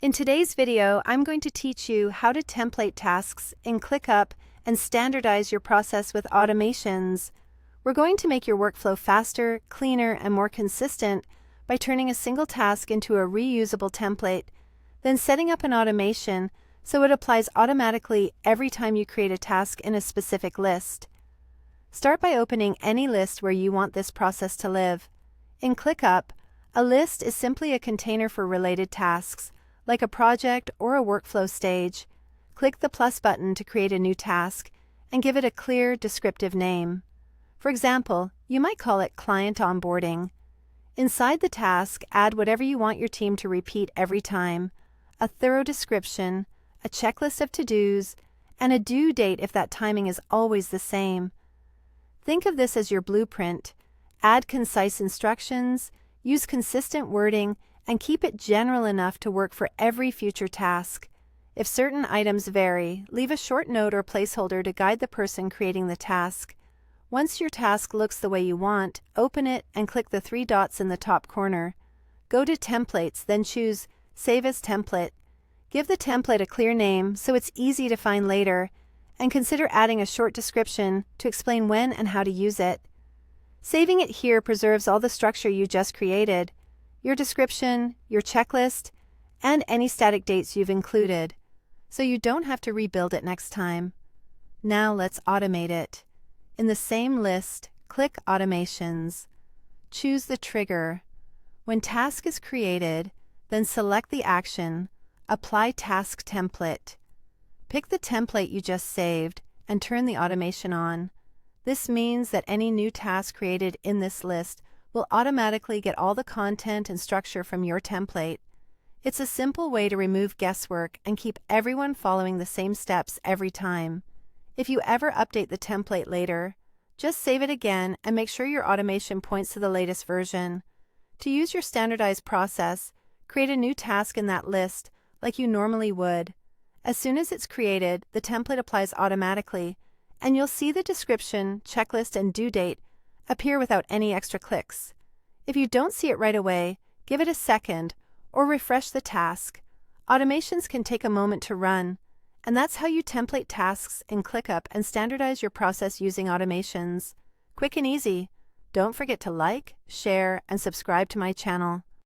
In today's video, I'm going to teach you how to template tasks in ClickUp and standardize your process with automations. We're going to make your workflow faster, cleaner, and more consistent by turning a single task into a reusable template, then setting up an automation so it applies automatically every time you create a task in a specific list. Start by opening any list where you want this process to live. In ClickUp, a list is simply a container for related tasks, like a project or a workflow stage. Click the plus button to create a new task and give it a clear, descriptive name. For example, you might call it Client Onboarding. Inside the task, add whatever you want your team to repeat every time: a thorough description, a checklist of to-dos, and a due date if that timing is always the same. Think of this as your blueprint. Add concise instructions, use consistent wording, and keep it general enough to work for every future task. If certain items vary, leave a short note or placeholder to guide the person creating the task. Once your task looks the way you want, open it and click the three dots in the top corner. Go to Templates, then choose Save as Template. Give the template a clear name so it's easy to find later, and consider adding a short description to explain when and how to use it. Saving it here preserves all the structure you just created: your description, your checklist, and any static dates you've included, so you don't have to rebuild it next time. Now let's automate it. In the same list, click Automations. Choose the trigger. When task is created, then select the action, Apply Task Template. Pick the template you just saved and turn the automation on. This means that any new task created in this list will automatically get all the content and structure from your template. It's a simple way to remove guesswork and keep everyone following the same steps every time. If you ever update the template later, just save it again and make sure your automation points to the latest version. To use your standardized process, create a new task in that list like you normally would. As soon as it's created, the template applies automatically, and you'll see the description, checklist, and due date appear without any extra clicks. If you don't see it right away, give it a second or refresh the task. Automations can take a moment to run, and that's how you template tasks in ClickUp and standardize your process using automations. Quick and easy. Don't forget to like, share, and subscribe to my channel.